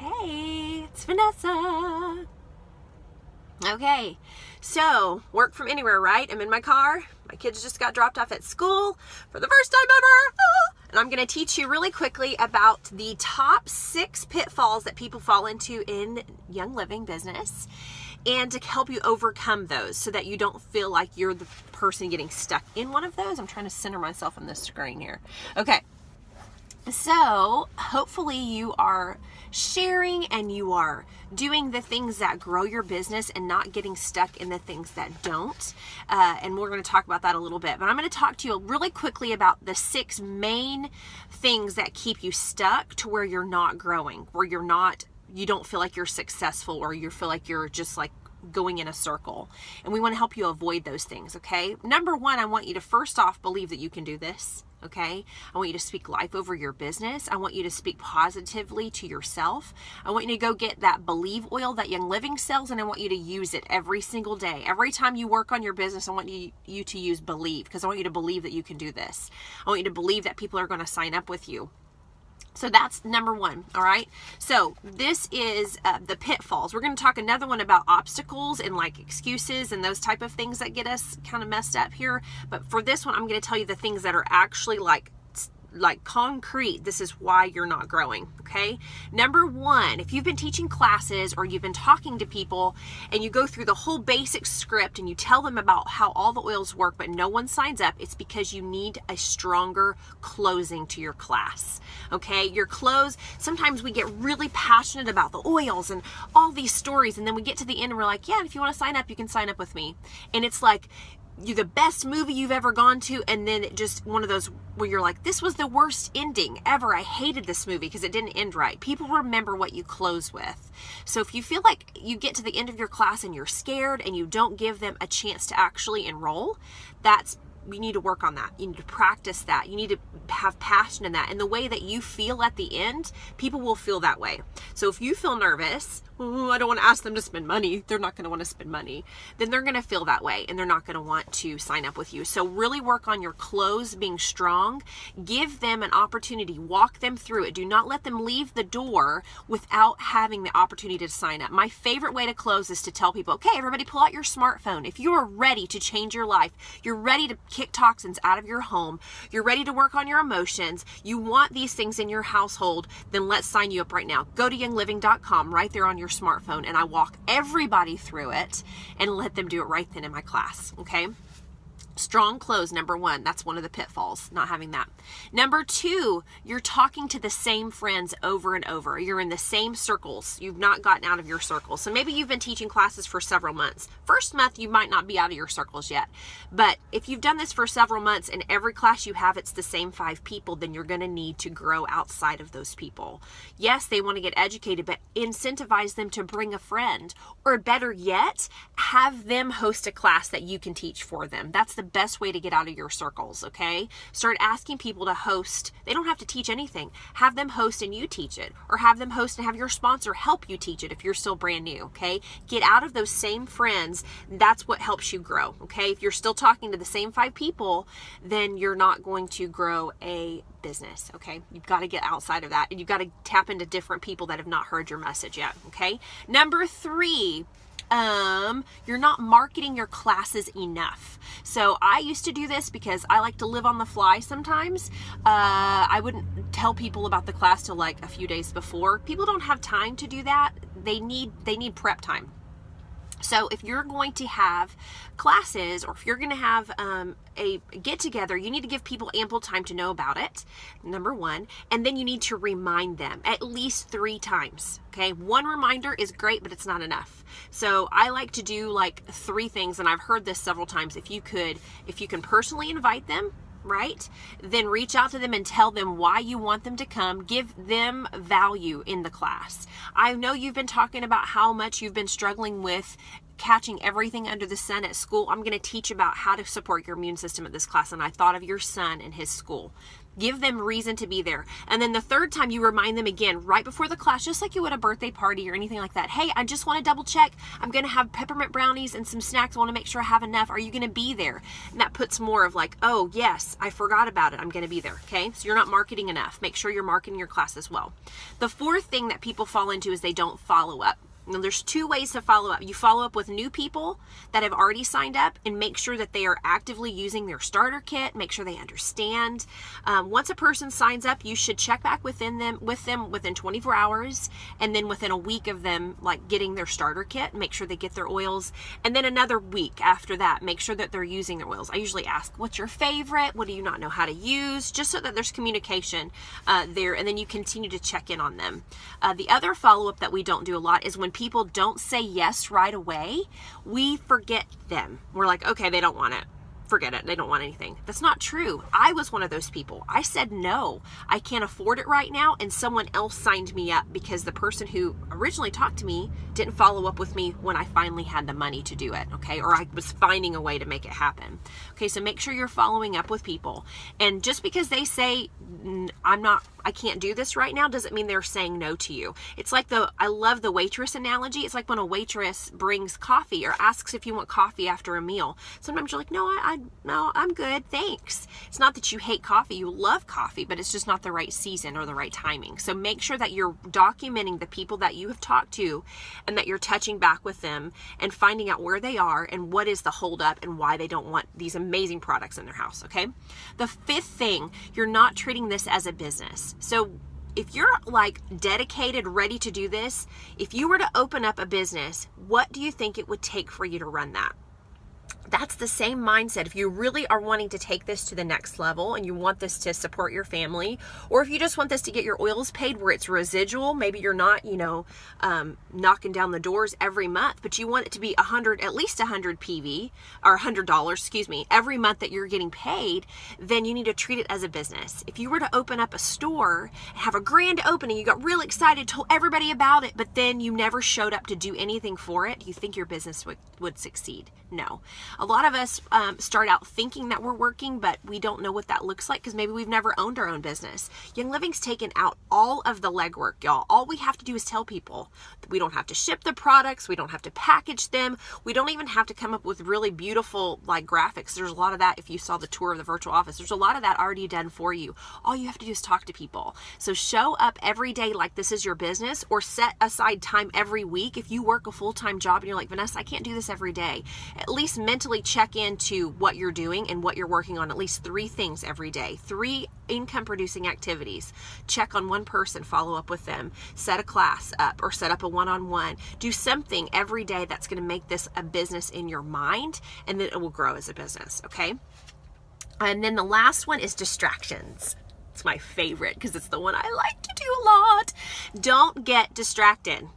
Hey, it's Vanessa. Okay, so work from anywhere, right? I'm in my car. My kids just got dropped off at school for the first time ever. And I'm going to teach you really quickly about the top 6 pitfalls that people fall into in young living business, and to help you overcome those so that you don't feel like you're the person getting stuck in one of those. I'm trying to center myself on this screen here. Okay. So hopefully you are sharing and you are doing the things that grow your business and not getting stuck in the things that don't. And we're going to talk about that a little bit. But I'm going to talk to you really quickly about the 6 main things that keep you stuck to where you're not growing, where you don't feel like you're successful, or you feel like you're just like going in a circle. And we want to help you avoid those things, okay? Number 1, I want you to first off believe that you can do this. Okay, I want you to speak life over your business. I want you to speak positively to yourself. I want you to go get that Believe oil that Young Living sells, and I want you to use it every single day. Every time you work on your business, I want you to use Believe, because I want you to believe that you can do this. I want you to believe that people are going to sign up with you. So that's number 1, all right? So this is the pitfalls. We're going to talk another one about obstacles and like excuses and those type of things that get us kind of messed up here. But for this one, I'm going to tell you the things that are actually like concrete. This is why you're not growing, okay? Number 1, if you've been teaching classes or you've been talking to people and you go through the whole basic script and you tell them about how all the oils work, but no one signs up, it's because you need a stronger closing to your class, okay? Your close, sometimes we get really passionate about the oils and all these stories, and then we get to the end and we're like, yeah, if you want to sign up, you can sign up with me. And it's like, you're the best movie you've ever gone to, and then it just one of those where you're like, this was the worst ending ever. I hated this movie because it didn't end right. People remember what you close with. So if you feel like you get to the end of your class and you're scared and you don't give them a chance to actually enroll, you need to work on that. You need to practice that. You need to have passion in that. And the way that you feel at the end, people will feel that way. So if you feel nervous, I don't want to ask them to spend money, they're not going to want to spend money, then they're going to feel that way and they're not going to want to sign up with you. So really work on your close being strong. Give them an opportunity. Walk them through it. Do not let them leave the door without having the opportunity to sign up. My favorite way to close is to tell people, okay, everybody pull out your smartphone. If you are ready to change your life, you're ready to kick toxins out of your home, you're ready to work on your emotions, you want these things in your household, then let's sign you up right now. Go to youngliving.com right there on your smartphone, and I walk everybody through it and let them do it right then in my class, okay? Strong close, number 1. That's one of the pitfalls, not having that. Number 2, you're talking to the same friends over and over. You're in the same circles. You've not gotten out of your circles. So maybe you've been teaching classes for several months. First month, you might not be out of your circles yet. But if you've done this for several months and every class you have, it's the same 5 people, then you're going to need to grow outside of those people. Yes, they want to get educated, but incentivize them to bring a friend. Or better yet, have them host a class that you can teach for them. That's the best way to get out of your circles, okay? Start asking people to host. They don't have to teach anything. Have them host and you teach it, or have them host and have your sponsor help you teach it if you're still brand new, okay? Get out of those same friends. That's what helps you grow, okay? If you're still talking to the same 5 people, then you're not going to grow a business, okay? You've got to get outside of that, and you've got to tap into different people that have not heard your message yet, okay? Number 3, you're not marketing your classes enough. So I used to do this because I like to live on the fly sometimes. I wouldn't tell people about the class till like a few days before. People don't have time to do that. They need prep time. So if you're going to have classes, or if you're going to have a get-together, you need to give people ample time to know about it, number 1, and then you need to remind them at least 3 times, okay? 1 reminder is great, but it's not enough. So I like to do like 3 things, and I've heard this several times. If you can personally invite them, right? Then reach out to them and tell them why you want them to come. Give them value in the class. I know you've been talking about how much you've been struggling with catching everything under the sun at school. I'm going to teach about how to support your immune system at this class, and I thought of your son and his school. Give them reason to be there. And then the third time you remind them again, right before the class, just like you would a birthday party or anything like that. Hey, I just want to double check. I'm going to have peppermint brownies and some snacks. I want to make sure I have enough. Are you going to be there? And that puts more of like, oh yes, I forgot about it. I'm going to be there. Okay. So you're not marketing enough. Make sure you're marketing your class as well. The fourth thing that people fall into is they don't follow up. Now, there's two ways to follow up. You follow up with new people that have already signed up and make sure that they are actively using their starter kit. Make sure they understand. Once a person signs up, you should check back with them within 24 hours, and then within a week of them like getting their starter kit, make sure they get their oils, and then another week after that, make sure that they're using their oils. I usually ask, what's your favorite? What do you not know how to use? Just so that there's communication there, and then you continue to check in on them. The other follow-up that we don't do a lot is when people don't say yes right away, we forget them. We're like, okay, they don't want it. Forget it. They don't want anything. That's not true. I was one of those people. I said, no, I can't afford it right now. And someone else signed me up because the person who originally talked to me didn't follow up with me when I finally had the money to do it. Okay. Or I was finding a way to make it happen. Okay. So make sure you're following up with people. And just because they say, I can't do this right now, doesn't mean they're saying no to you. It's like I love the waitress analogy. It's like when a waitress brings coffee or asks if you want coffee after a meal. Sometimes you're like, no, no, I'm good, thanks. It's not that you hate coffee, you love coffee, but it's just not the right season or the right timing. So make sure that you're documenting the people that you have talked to and that you're touching back with them and finding out where they are and what is the holdup and why they don't want these amazing products in their house, okay? The fifth thing, you're not treating this as a business. So if you're like dedicated, ready to do this, if you were to open up a business, what do you think it would take for you to run that? That's the same mindset. If you really are wanting to take this to the next level and you want this to support your family, or if you just want this to get your oils paid where it's residual, maybe you're not, knocking down the doors every month, but you want it to be at least 100 PV or $100, every month that you're getting paid, then you need to treat it as a business. If you were to open up a store, have a grand opening, you got real excited, told everybody about it, but then you never showed up to do anything for it, do you think your business would succeed? No. A lot of us start out thinking that we're working, but we don't know what that looks like because maybe we've never owned our own business. Young Living's taken out all of the legwork, y'all. All we have to do is tell people. We don't have to ship the products. We don't have to package them. We don't even have to come up with really beautiful like graphics. There's a lot of that if you saw the tour of the virtual office. There's a lot of that already done for you. All you have to do is talk to people. So show up every day like this is your business, or set aside time every week. If you work a full-time job and you're like, Vanessa, I can't do this every day, at least mentally check into what you're doing and what you're working on. At least 3 things every day, 3 income producing activities. Check on one person, follow up with them, set a class up or set up a one-on-one. Do something every day that's going to make this a business in your mind, and then it will grow as a business. Okay. And then the last one is distractions. It's my favorite because it's the one I like to do a lot. Don't get distracted.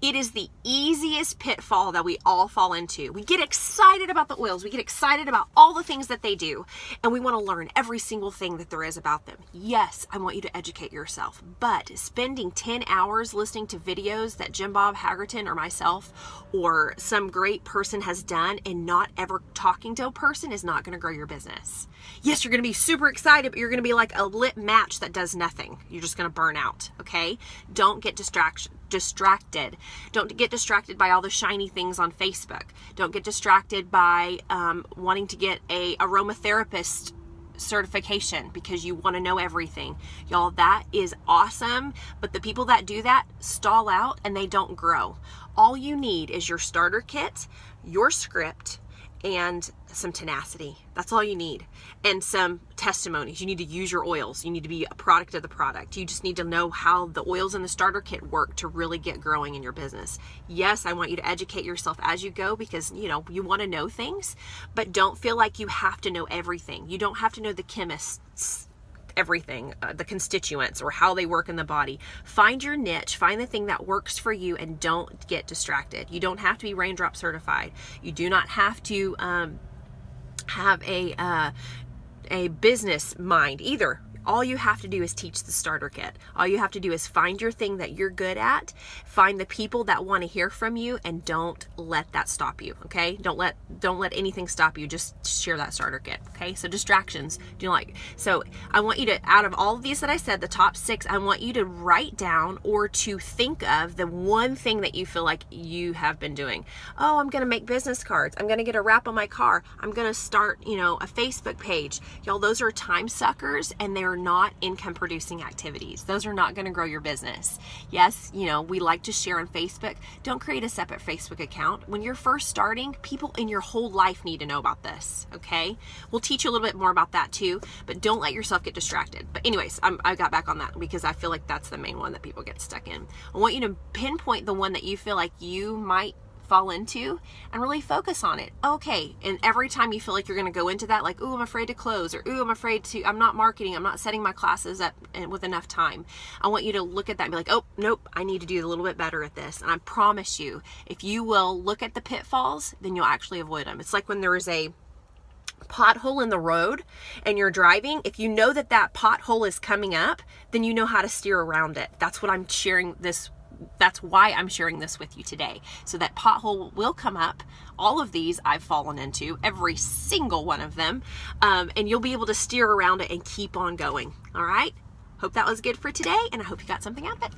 It is the easiest pitfall that we all fall into. We get excited about the oils. We get excited about all the things that they do. And we want to learn every single thing that there is about them. Yes, I want you to educate yourself. But spending 10 hours listening to videos that Jim Bob Haggerton or myself or some great person has done and not ever talking to a person is not going to grow your business. Yes, you're going to be super excited, but you're going to be like a lit match that does nothing. You're just going to burn out, okay? Don't get distracted. Don't get distracted by all the shiny things on Facebook. Don't get distracted by wanting to get a aromatherapist certification because you want to know everything. Y'all, that is awesome, but the people that do that stall out and they don't grow. All you need is your starter kit, your script, and some tenacity. That's all you need. And some testimonies. You need to use your oils. You need to be a product of the product. You just need to know how the oils in the starter kit work to really get growing in your business. Yes, I want you to educate yourself as you go because, you want to know things, but don't feel like you have to know everything. You don't have to know the chemists everything, the constituents or how they work in the body. Find your niche, find the thing that works for you, and don't get distracted. You don't have to be raindrop certified. You do not have to have a business mind either. all you have to do is teach the starter kit. All you have to do is find your thing that you're good at, find the people that want to hear from you, and don't let that stop you, okay? Don't let anything stop you. Just share that starter kit, okay? So distractions, so I want you to, out of all of these that I said, the top 6, I want you to write down or to think of the one thing that you feel like you have been doing. Oh, I'm going to make business cards. I'm going to get a wrap on my car. I'm going to start, a Facebook page. Y'all, those are time suckers, and they're not income producing activities. Those are not going to grow your business. Yes, we like to share on Facebook. Don't create a separate Facebook account. When you're first starting, people in your whole life need to know about this, okay? We'll teach you a little bit more about that too, but don't let yourself get distracted. But anyways, I got back on that because I feel like that's the main one that people get stuck in. I want you to pinpoint the one that you feel like you might fall into and really focus on it. Okay, and every time you feel like you're going to go into that, like, ooh, I'm afraid to close, or ooh, I'm not marketing, I'm not setting my classes up with enough time. I want you to look at that and be like, oh, nope, I need to do a little bit better at this. And I promise you, if you will look at the pitfalls, then you'll actually avoid them. It's like when there is a pothole in the road and you're driving, if you know that pothole is coming up, then you know how to steer around it. That's what I'm sharing this. That's why I'm sharing this with you today. So that pothole will come up. All of these I've fallen into, every single one of them. And you'll be able to steer around it and keep on going. All right. Hope that was good for today. And I hope you got something out of it.